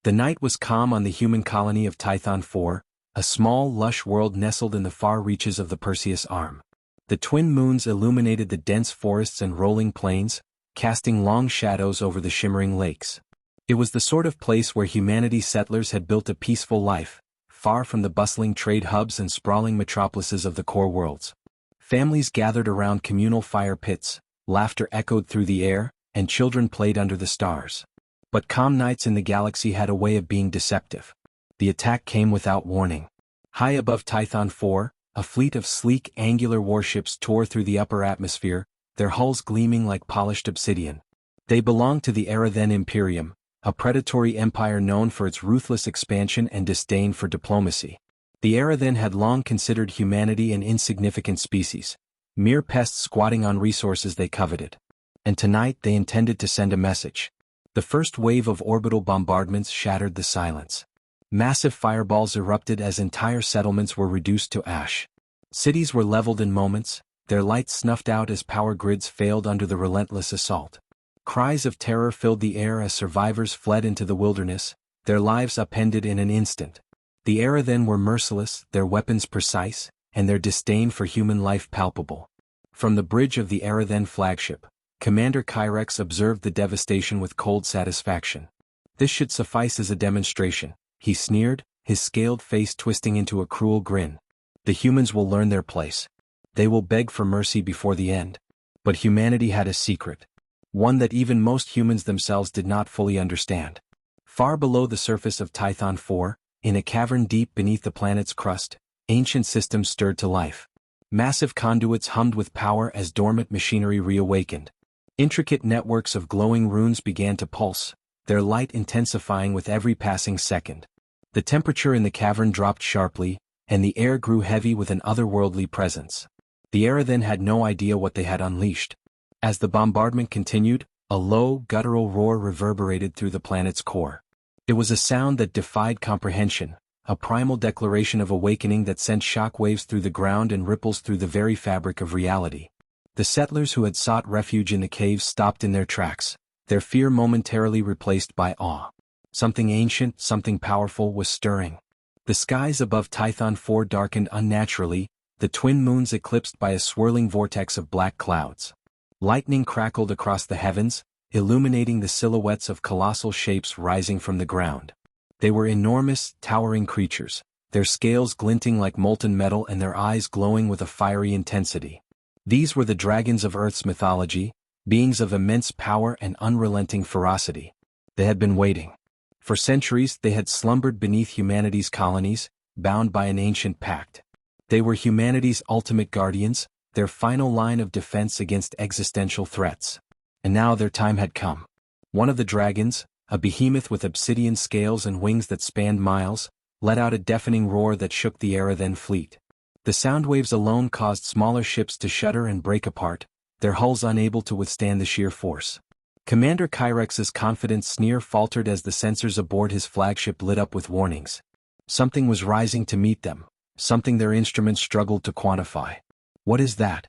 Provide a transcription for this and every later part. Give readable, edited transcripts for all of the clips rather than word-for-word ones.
The night was calm on the human colony of Tython 4, a small, lush world nestled in the far reaches of the Perseus Arm. The twin moons illuminated the dense forests and rolling plains, casting long shadows over the shimmering lakes. It was the sort of place where humanity's settlers had built a peaceful life, far from the bustling trade hubs and sprawling metropolises of the core worlds. Families gathered around communal fire pits, laughter echoed through the air, and children played under the stars. But calm nights in the galaxy had a way of being deceptive. The attack came without warning. High above Tython 4, a fleet of sleek, angular warships tore through the upper atmosphere, their hulls gleaming like polished obsidian. They belonged to the Era then Imperium, a predatory empire known for its ruthless expansion and disdain for diplomacy. The Era then had long considered humanity an insignificant species, mere pests squatting on resources they coveted. And tonight they intended to send a message. The first wave of orbital bombardments shattered the silence. Massive fireballs erupted as entire settlements were reduced to ash. Cities were leveled in moments, their lights snuffed out as power grids failed under the relentless assault. Cries of terror filled the air as survivors fled into the wilderness, their lives upended in an instant. The Era then were merciless, their weapons precise, and their disdain for human life palpable. From the bridge of the Era then flagship, Commander Kyrex observed the devastation with cold satisfaction. This should suffice as a demonstration, he sneered, his scaled face twisting into a cruel grin. The humans will learn their place. They will beg for mercy before the end. But humanity had a secret. One that even most humans themselves did not fully understand. Far below the surface of Tython 4, in a cavern deep beneath the planet's crust, ancient systems stirred to life. Massive conduits hummed with power as dormant machinery reawakened. Intricate networks of glowing runes began to pulse, their light intensifying with every passing second. The temperature in the cavern dropped sharply, and the air grew heavy with an otherworldly presence. The Era then had no idea what they had unleashed. As the bombardment continued, a low, guttural roar reverberated through the planet's core. It was a sound that defied comprehension, a primal declaration of awakening that sent shockwaves through the ground and ripples through the very fabric of reality. The settlers who had sought refuge in the caves stopped in their tracks, their fear momentarily replaced by awe. Something ancient, something powerful was stirring. The skies above Tython 4 darkened unnaturally, the twin moons eclipsed by a swirling vortex of black clouds. Lightning crackled across the heavens, illuminating the silhouettes of colossal shapes rising from the ground. They were enormous, towering creatures, their scales glinting like molten metal and their eyes glowing with a fiery intensity. These were the dragons of Earth's mythology, beings of immense power and unrelenting ferocity. They had been waiting. For centuries they had slumbered beneath humanity's colonies, bound by an ancient pact. They were humanity's ultimate guardians, their final line of defense against existential threats. And now their time had come. One of the dragons, a behemoth with obsidian scales and wings that spanned miles, let out a deafening roar that shook the Era then fleet. The sound waves alone caused smaller ships to shudder and break apart, their hulls unable to withstand the sheer force. Commander Kyrex's confident sneer faltered as the sensors aboard his flagship lit up with warnings. Something was rising to meet them, something their instruments struggled to quantify. "What is that?"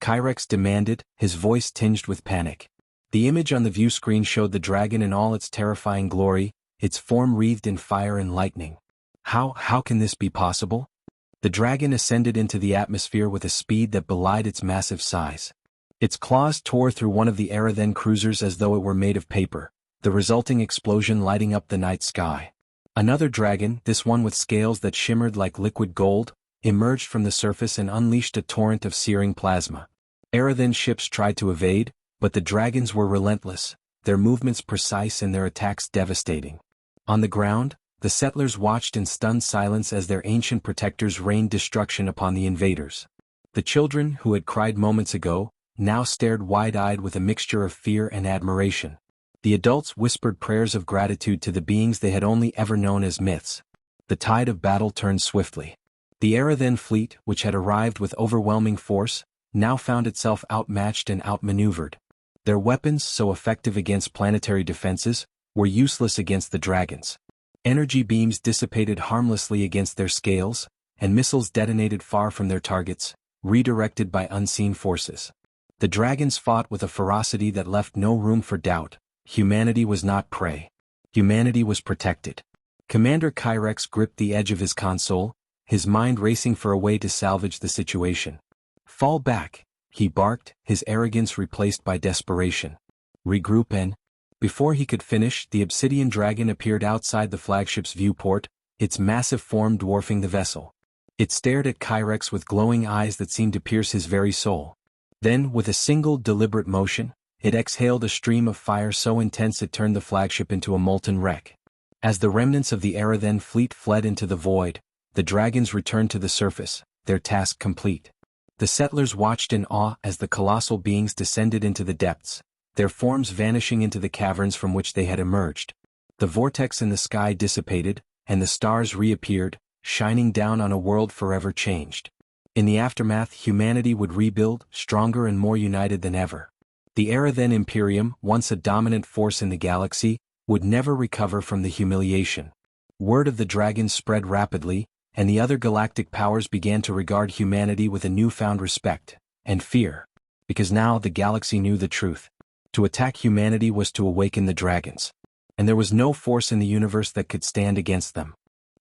Kyrex demanded, his voice tinged with panic. The image on the view screen showed the dragon in all its terrifying glory, its form wreathed in fire and lightning. How can this be possible? The dragon ascended into the atmosphere with a speed that belied its massive size. Its claws tore through one of the Era then cruisers as though it were made of paper, the resulting explosion lighting up the night sky. Another dragon, this one with scales that shimmered like liquid gold, emerged from the surface and unleashed a torrent of searing plasma. Era then ships tried to evade, but the dragons were relentless, their movements precise and their attacks devastating. On the ground, the settlers watched in stunned silence as their ancient protectors rained destruction upon the invaders. The children, who had cried moments ago, now stared wide-eyed with a mixture of fear and admiration. The adults whispered prayers of gratitude to the beings they had only ever known as myths. The tide of battle turned swiftly. The Era then fleet, which had arrived with overwhelming force, now found itself outmatched and outmaneuvered. Their weapons, so effective against planetary defenses, were useless against the dragons. Energy beams dissipated harmlessly against their scales, and missiles detonated far from their targets, redirected by unseen forces. The dragons fought with a ferocity that left no room for doubt. Humanity was not prey. Humanity was protected. Commander Kyrex gripped the edge of his console, his mind racing for a way to salvage the situation. "Fall back," he barked, his arrogance replaced by desperation. "Regroup and—" Before he could finish, the obsidian dragon appeared outside the flagship's viewport, its massive form dwarfing the vessel. It stared at Kyrex with glowing eyes that seemed to pierce his very soul. Then, with a single deliberate motion, it exhaled a stream of fire so intense it turned the flagship into a molten wreck. As the remnants of the Arathan fleet fled into the void, the dragons returned to the surface, their task complete. The settlers watched in awe as the colossal beings descended into the depths, their forms vanishing into the caverns from which they had emerged. The vortex in the sky dissipated, and the stars reappeared, shining down on a world forever changed. In the aftermath, humanity would rebuild, stronger and more united than ever. The Arathan Imperium, once a dominant force in the galaxy, would never recover from the humiliation. Word of the dragons spread rapidly, and the other galactic powers began to regard humanity with a newfound respect and fear, because now the galaxy knew the truth. To attack humanity was to awaken the dragons, and there was no force in the universe that could stand against them.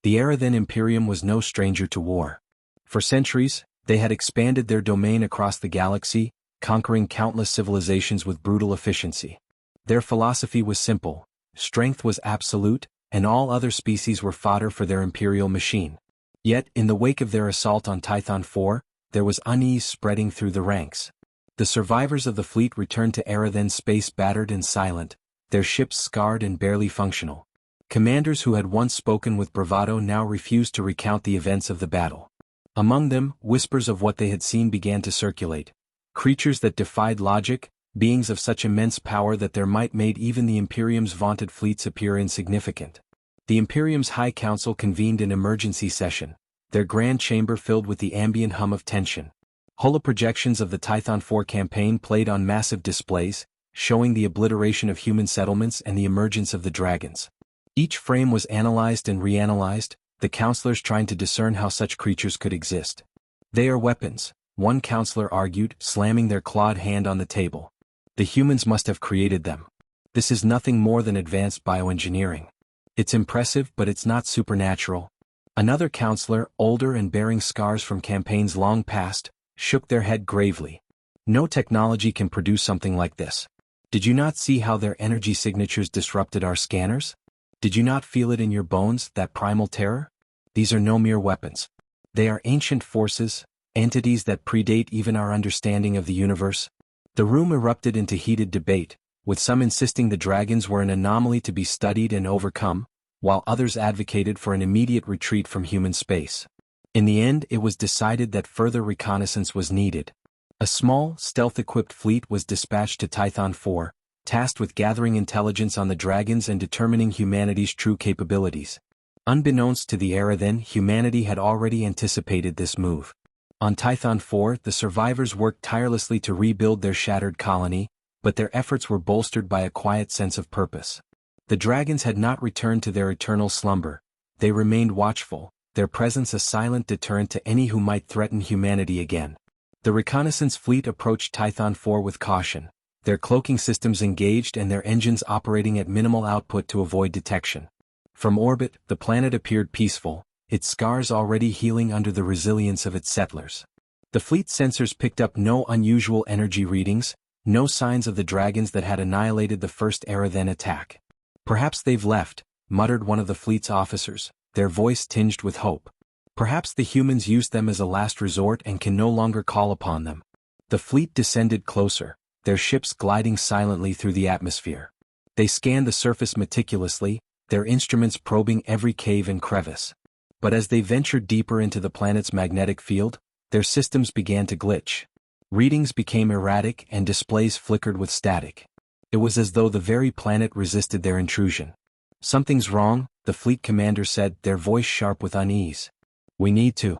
The Arathan Imperium was no stranger to war. For centuries, they had expanded their domain across the galaxy, conquering countless civilizations with brutal efficiency. Their philosophy was simple: strength was absolute, and all other species were fodder for their imperial machine. Yet, in the wake of their assault on Tython 4, there was unease spreading through the ranks. The survivors of the fleet returned to Arathan space battered and silent, their ships scarred and barely functional. Commanders who had once spoken with bravado now refused to recount the events of the battle. Among them, whispers of what they had seen began to circulate. Creatures that defied logic, beings of such immense power that their might made even the Imperium's vaunted fleets appear insignificant. The Imperium's High Council convened an emergency session, their grand chamber filled with the ambient hum of tension. Holoprojections of the Tython 4 campaign played on massive displays, showing the obliteration of human settlements and the emergence of the dragons. Each frame was analyzed and reanalyzed, the counselors trying to discern how such creatures could exist. "They are weapons," one counselor argued, slamming their clawed hand on the table. "The humans must have created them. This is nothing more than advanced bioengineering. It's impressive, but it's not supernatural." Another counselor, older and bearing scars from campaigns long past, shook their head gravely. "No technology can produce something like this. Did you not see how their energy signatures disrupted our scanners? Did you not feel it in your bones, that primal terror? These are no mere weapons. They are ancient forces, entities that predate even our understanding of the universe." The room erupted into heated debate, with some insisting the dragons were an anomaly to be studied and overcome, while others advocated for an immediate retreat from human space. In the end, it was decided that further reconnaissance was needed. A small, stealth-equipped fleet was dispatched to Tython 4, tasked with gathering intelligence on the dragons and determining humanity's true capabilities. Unbeknownst to the Arathan, humanity had already anticipated this move. On Tython 4, the survivors worked tirelessly to rebuild their shattered colony, but their efforts were bolstered by a quiet sense of purpose. The dragons had not returned to their eternal slumber. They remained watchful, their presence a silent deterrent to any who might threaten humanity again. The reconnaissance fleet approached Tython 4 with caution, their cloaking systems engaged and their engines operating at minimal output to avoid detection. From orbit, the planet appeared peaceful, its scars already healing under the resilience of its settlers. The fleet's sensors picked up no unusual energy readings, no signs of the dragons that had annihilated the first Arathan attack. "Perhaps they've left," muttered one of the fleet's officers, their voice tinged with hope. "Perhaps the humans used them as a last resort and can no longer call upon them." The fleet descended closer, their ships gliding silently through the atmosphere. They scanned the surface meticulously, their instruments probing every cave and crevice. But as they ventured deeper into the planet's magnetic field, their systems began to glitch. Readings became erratic and displays flickered with static. It was as though the very planet resisted their intrusion. "Something's wrong," the fleet commander said, their voice sharp with unease. "We need to."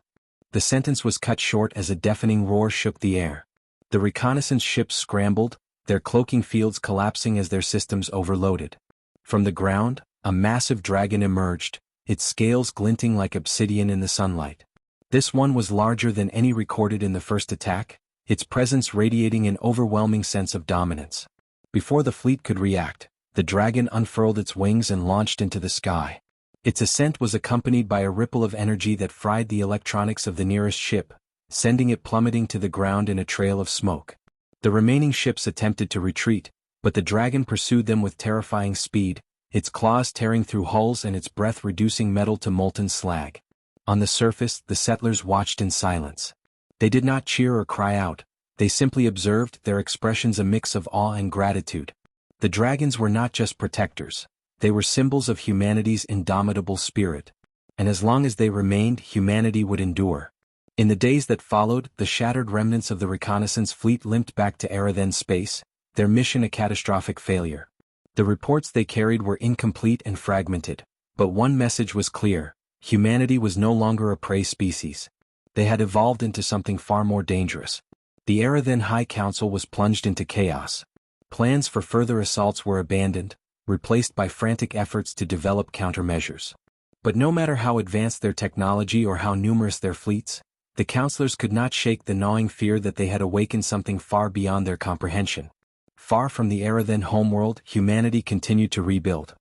The sentence was cut short as a deafening roar shook the air. The reconnaissance ships scrambled, their cloaking fields collapsing as their systems overloaded. From the ground, a massive dragon emerged, its scales glinting like obsidian in the sunlight. This one was larger than any recorded in the first attack, its presence radiating an overwhelming sense of dominance. Before the fleet could react, the dragon unfurled its wings and launched into the sky. Its ascent was accompanied by a ripple of energy that fried the electronics of the nearest ship, sending it plummeting to the ground in a trail of smoke. The remaining ships attempted to retreat, but the dragon pursued them with terrifying speed, its claws tearing through hulls and its breath reducing metal to molten slag. On the surface, the settlers watched in silence. They did not cheer or cry out, they simply observed, their expressions a mix of awe and gratitude. The dragons were not just protectors, they were symbols of humanity's indomitable spirit. And as long as they remained, humanity would endure. In the days that followed, the shattered remnants of the reconnaissance fleet limped back to Arathan space, their mission a catastrophic failure. The reports they carried were incomplete and fragmented, but one message was clear: humanity was no longer a prey species. They had evolved into something far more dangerous. The Arathan High Council was plunged into chaos. Plans for further assaults were abandoned, replaced by frantic efforts to develop countermeasures. But no matter how advanced their technology or how numerous their fleets, the counselors could not shake the gnawing fear that they had awakened something far beyond their comprehension. Far from the Arathan homeworld, humanity continued to rebuild.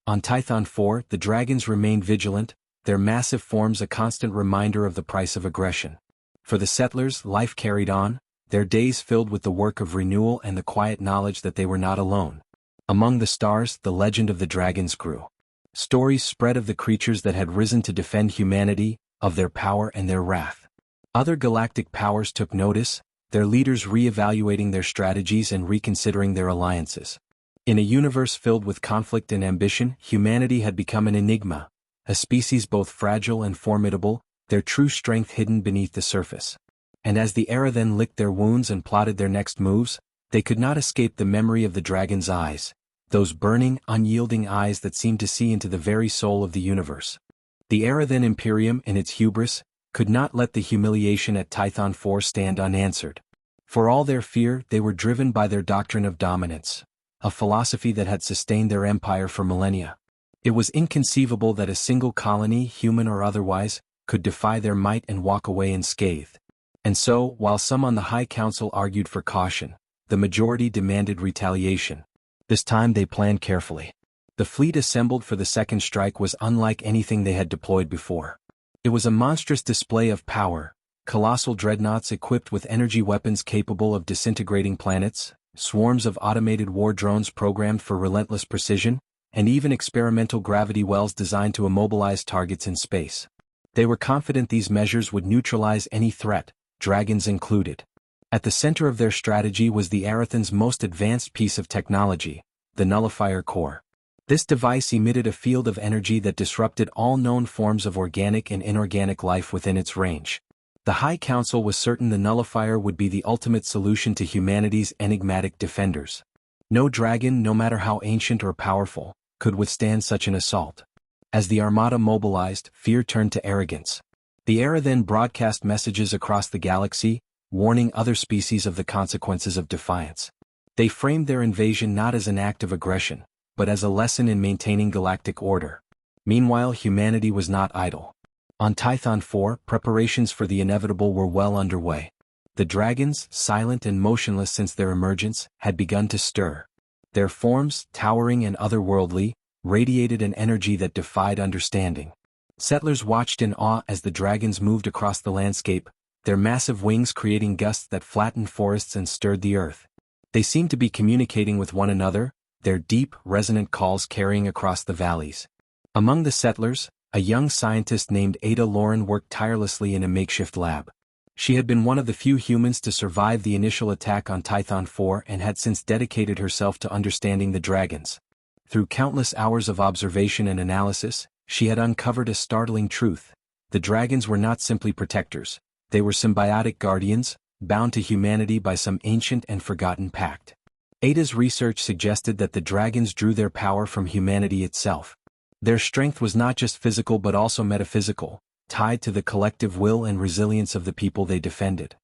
On Tython 4, the dragons remained vigilant, their massive forms a constant reminder of the price of aggression. For the settlers, life carried on, their days filled with the work of renewal and the quiet knowledge that they were not alone. Among the stars, the legend of the dragons grew. Stories spread of the creatures that had risen to defend humanity, of their power and their wrath. Other galactic powers took notice, their leaders re-evaluating their strategies and reconsidering their alliances. In a universe filled with conflict and ambition, humanity had become an enigma, a species both fragile and formidable, their true strength hidden beneath the surface. And as the Arathan licked their wounds and plotted their next moves, they could not escape the memory of the dragon's eyes, those burning, unyielding eyes that seemed to see into the very soul of the universe. The Arathan Imperium, in its hubris, could not let the humiliation at Tython 4 stand unanswered. For all their fear, they were driven by their doctrine of dominance, a philosophy that had sustained their empire for millennia. It was inconceivable that a single colony, human or otherwise, could defy their might and walk away unscathed. And so, while some on the High Council argued for caution, the majority demanded retaliation. This time they planned carefully. The fleet assembled for the second strike was unlike anything they had deployed before. It was a monstrous display of power, colossal dreadnoughts equipped with energy weapons capable of disintegrating planets, swarms of automated war drones programmed for relentless precision, and even experimental gravity wells designed to immobilize targets in space. They were confident these measures would neutralize any threat, dragons included. At the center of their strategy was the Arathan's most advanced piece of technology, the nullifier core. This device emitted a field of energy that disrupted all known forms of organic and inorganic life within its range. The High Council was certain the nullifier would be the ultimate solution to humanity's enigmatic defenders. No dragon, no matter how ancient or powerful, could withstand such an assault. As the armada mobilized, fear turned to arrogance. The Arathan broadcast messages across the galaxy, warning other species of the consequences of defiance. They framed their invasion not as an act of aggression, but as a lesson in maintaining galactic order. Meanwhile, humanity was not idle. On Tython 4, preparations for the inevitable were well underway. The dragons, silent and motionless since their emergence, had begun to stir. Their forms, towering and otherworldly, radiated an energy that defied understanding. Settlers watched in awe as the dragons moved across the landscape, their massive wings creating gusts that flattened forests and stirred the earth. They seemed to be communicating with one another, their deep, resonant calls carrying across the valleys. Among the settlers, a young scientist named Ada Lauren worked tirelessly in a makeshift lab. She had been one of the few humans to survive the initial attack on Tython 4 and had since dedicated herself to understanding the dragons. Through countless hours of observation and analysis, she had uncovered a startling truth. The dragons were not simply protectors, they were symbiotic guardians, bound to humanity by some ancient and forgotten pact. Ada's research suggested that the dragons drew their power from humanity itself. Their strength was not just physical but also metaphysical, tied to the collective will and resilience of the people they defended.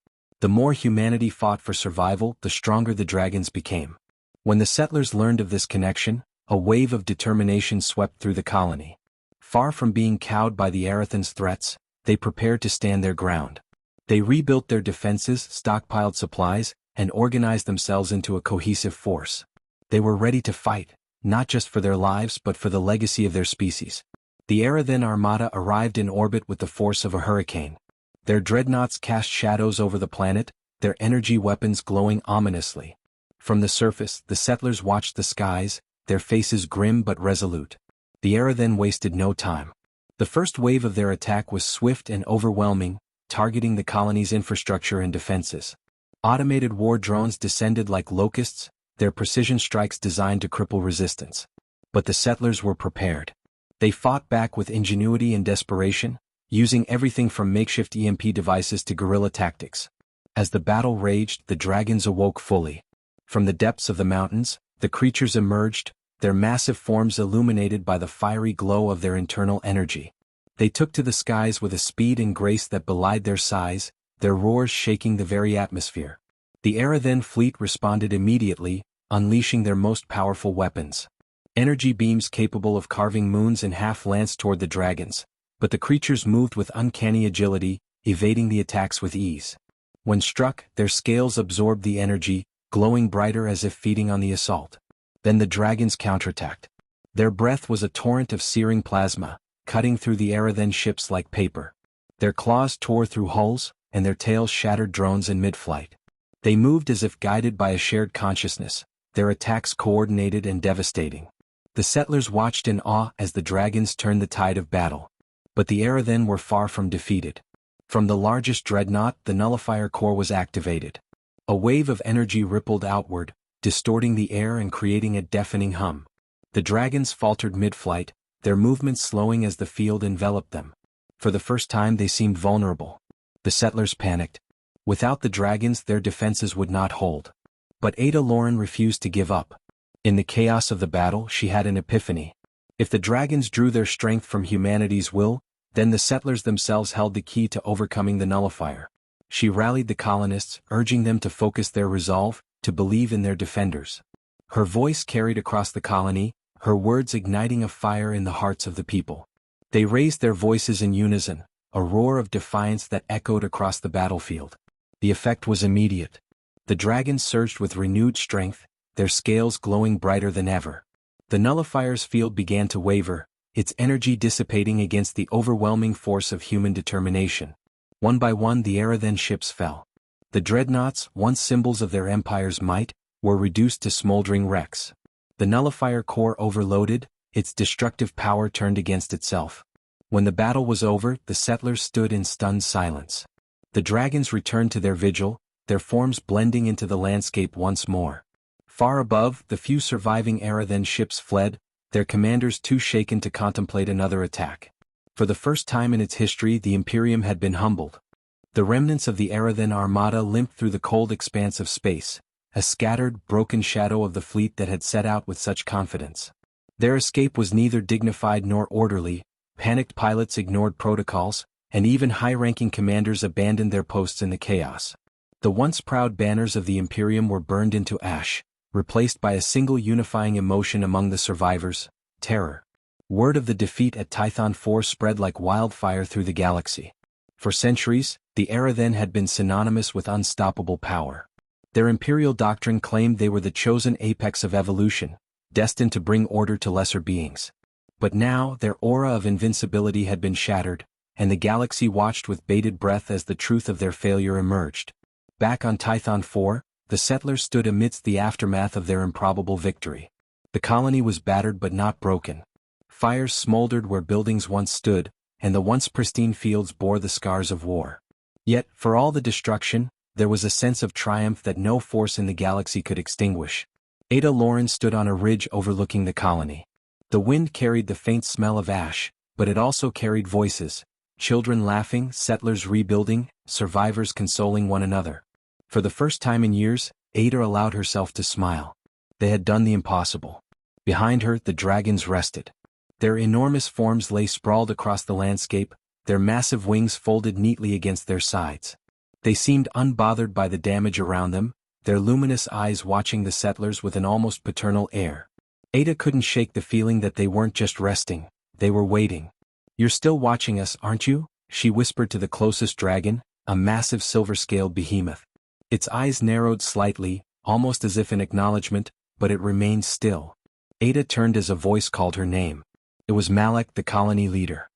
The more humanity fought for survival, the stronger the dragons became. When the settlers learned of this connection, a wave of determination swept through the colony. Far from being cowed by the Arathan's threats, they prepared to stand their ground. They rebuilt their defenses, stockpiled supplies, and organized themselves into a cohesive force. They were ready to fight, not just for their lives but for the legacy of their species. The Arathan Armada arrived in orbit with the force of a hurricane. Their dreadnoughts cast shadows over the planet, their energy weapons glowing ominously. From the surface, the settlers watched the skies, their faces grim but resolute. The Arathan wasted no time. The first wave of their attack was swift and overwhelming, targeting the colony's infrastructure and defenses. Automated war drones descended like locusts, their precision strikes designed to cripple resistance. But the settlers were prepared. They fought back with ingenuity and desperation, using everything from makeshift EMP devices to guerrilla tactics. As the battle raged, the dragons awoke fully. From the depths of the mountains, the creatures emerged, their massive forms illuminated by the fiery glow of their internal energy. They took to the skies with a speed and grace that belied their size, their roars shaking the very atmosphere. The Arathan fleet responded immediately, unleashing their most powerful weapons. Energy beams capable of carving moons in half lanced toward the dragons, but the creatures moved with uncanny agility, evading the attacks with ease. When struck, their scales absorbed the energy, glowing brighter as if feeding on the assault. Then the dragons counterattacked. Their breath was a torrent of searing plasma, cutting through the Arathan ships like paper. Their claws tore through hulls, and their tails shattered drones in mid-flight. They moved as if guided by a shared consciousness, their attacks coordinated and devastating. The settlers watched in awe as the dragons turned the tide of battle. But the Arathan were far from defeated. From the largest dreadnought, the nullifier core was activated. A wave of energy rippled outward, distorting the air and creating a deafening hum. The dragons faltered mid-flight, their movements slowing as the field enveloped them. For the first time they seemed vulnerable. The settlers panicked. Without the dragons their defenses would not hold. But Ada Lauren refused to give up. In the chaos of the battle she had an epiphany. If the dragons drew their strength from humanity's will, then the settlers themselves held the key to overcoming the nullifier. She rallied the colonists, urging them to focus their resolve, to believe in their defenders. Her voice carried across the colony, her words igniting a fire in the hearts of the people. They raised their voices in unison, a roar of defiance that echoed across the battlefield. The effect was immediate. The dragons surged with renewed strength, their scales glowing brighter than ever. The nullifier's field began to waver, its energy dissipating against the overwhelming force of human determination. One by one the Arathan ships fell. The dreadnoughts, once symbols of their empire's might, were reduced to smoldering wrecks. The nullifier core overloaded, its destructive power turned against itself. When the battle was over, the settlers stood in stunned silence. The dragons returned to their vigil, their forms blending into the landscape once more. Far above, the few surviving Arathan ships fled, their commanders too shaken to contemplate another attack. For the first time in its history the Imperium had been humbled. The remnants of the Arathan Armada limped through the cold expanse of space, a scattered, broken shadow of the fleet that had set out with such confidence. Their escape was neither dignified nor orderly, panicked pilots ignored protocols, and even high-ranking commanders abandoned their posts in the chaos. The once proud banners of the Imperium were burned into ash, replaced by a single unifying emotion among the survivors: terror. Word of the defeat at Tython 4 spread like wildfire through the galaxy. For centuries, the Arathan had been synonymous with unstoppable power. Their imperial doctrine claimed they were the chosen apex of evolution, destined to bring order to lesser beings. But now their aura of invincibility had been shattered, and the galaxy watched with bated breath as the truth of their failure emerged. Back on Tython 4, the settlers stood amidst the aftermath of their improbable victory. The colony was battered but not broken. Fires smoldered where buildings once stood, and the once pristine fields bore the scars of war. Yet, for all the destruction, there was a sense of triumph that no force in the galaxy could extinguish. Ada Lauren stood on a ridge overlooking the colony. The wind carried the faint smell of ash, but it also carried voices: children laughing, settlers rebuilding, survivors consoling one another. For the first time in years, Ada allowed herself to smile. They had done the impossible. Behind her, the dragons rested. Their enormous forms lay sprawled across the landscape, their massive wings folded neatly against their sides. They seemed unbothered by the damage around them, their luminous eyes watching the settlers with an almost paternal air. Ada couldn't shake the feeling that they weren't just resting, they were waiting. "You're still watching us, aren't you?" she whispered to the closest dragon, a massive silver-scaled behemoth. Its eyes narrowed slightly, almost as if in acknowledgement, but it remained still. Ada turned as a voice called her name. It was Malik, the colony leader.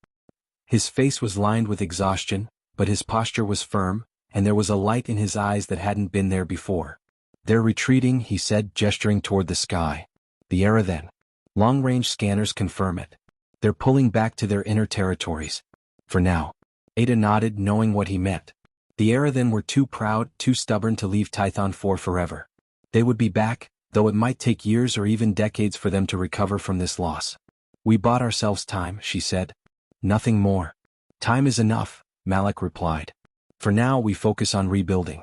His face was lined with exhaustion, but his posture was firm, and there was a light in his eyes that hadn't been there before. "They're retreating," he said, gesturing toward the sky. "The era then. Long-range scanners confirm it. They're pulling back to their inner territories. For now." Ada nodded, knowing what he meant. The era then were too proud, too stubborn to leave Tython 4 forever. They would be back, though it might take years or even decades for them to recover from this loss. "We bought ourselves time," she said. "Nothing more." "Time is enough," Malik replied. "For now we focus on rebuilding.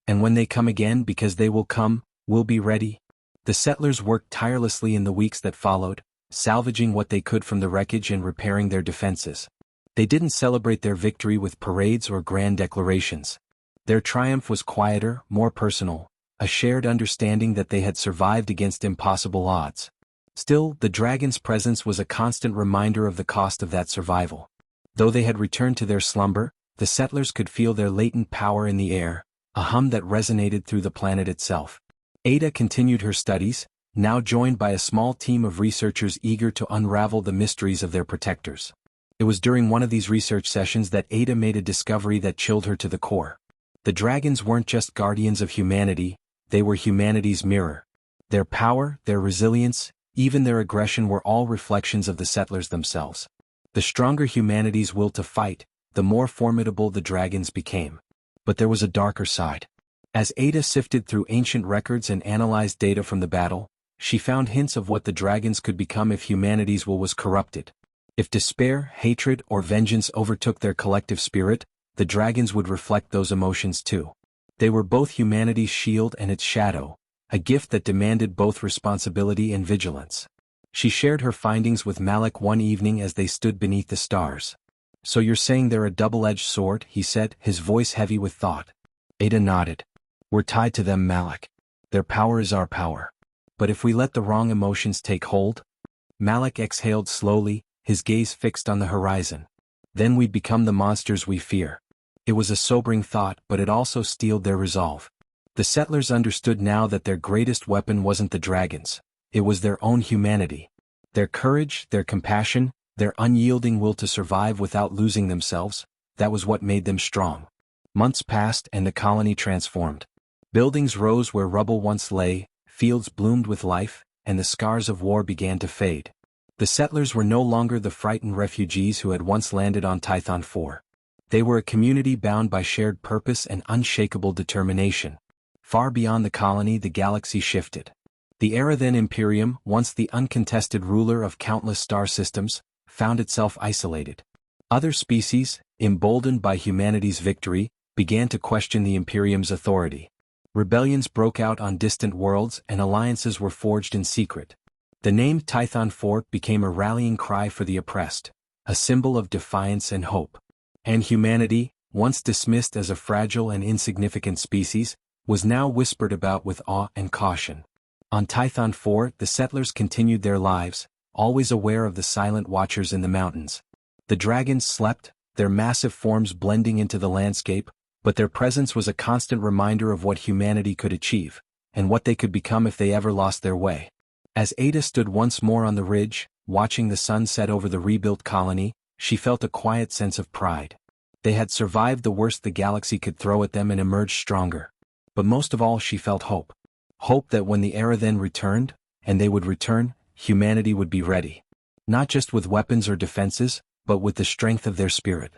And when they come again, because they will come, we'll be ready." The settlers worked tirelessly in the weeks that followed, salvaging what they could from the wreckage and repairing their defenses. They didn't celebrate their victory with parades or grand declarations. Their triumph was quieter, more personal, a shared understanding that they had survived against impossible odds. Still, the dragon's presence was a constant reminder of the cost of that survival. Though they had returned to their slumber, the settlers could feel their latent power in the air, a hum that resonated through the planet itself. Ada continued her studies, now joined by a small team of researchers eager to unravel the mysteries of their protectors. It was during one of these research sessions that Ada made a discovery that chilled her to the core. The dragons weren't just guardians of humanity, they were humanity's mirror. Their power, their resilience, even their aggression were all reflections of the settlers themselves. The stronger humanity's will to fight, the more formidable the dragons became. But there was a darker side. As Ada sifted through ancient records and analyzed data from the battle, she found hints of what the dragons could become if humanity's will was corrupted. If despair, hatred, or vengeance overtook their collective spirit, the dragons would reflect those emotions too. They were both humanity's shield and its shadow, a gift that demanded both responsibility and vigilance. She shared her findings with Malik one evening as they stood beneath the stars. "So you're saying they're a double-edged sword?" he said, his voice heavy with thought. Ada nodded. "We're tied to them, Malik. Their power is our power. But if we let the wrong emotions take hold?" Malik exhaled slowly, his gaze fixed on the horizon. "Then we'd become the monsters we fear." It was a sobering thought, but it also steeled their resolve. The settlers understood now that their greatest weapon wasn't the dragons. It was their own humanity. Their courage, their compassion, their unyielding will to survive without losing themselves, that was what made them strong. Months passed and the colony transformed. Buildings rose where rubble once lay, fields bloomed with life, and the scars of war began to fade. The settlers were no longer the frightened refugees who had once landed on Tython 4. They were a community bound by shared purpose and unshakable determination. Far beyond the colony, the galaxy shifted. The era then Imperium, once the uncontested ruler of countless star systems, found itself isolated. Other species, emboldened by humanity's victory, began to question the Imperium's authority. Rebellions broke out on distant worlds and alliances were forged in secret. The name Tython 4 became a rallying cry for the oppressed, a symbol of defiance and hope. And humanity, once dismissed as a fragile and insignificant species, was now whispered about with awe and caution. On Tython 4, the settlers continued their lives, always aware of the silent watchers in the mountains. The dragons slept, their massive forms blending into the landscape, but their presence was a constant reminder of what humanity could achieve, and what they could become if they ever lost their way. As Ada stood once more on the ridge, watching the sun set over the rebuilt colony, she felt a quiet sense of pride. They had survived the worst the galaxy could throw at them and emerged stronger. But most of all she felt hope. Hope that when the era then returned, and they would return, humanity would be ready. Not just with weapons or defenses, but with the strength of their spirit.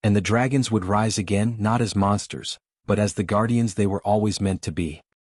And the dragons would rise again not as monsters, but as the guardians they were always meant to be.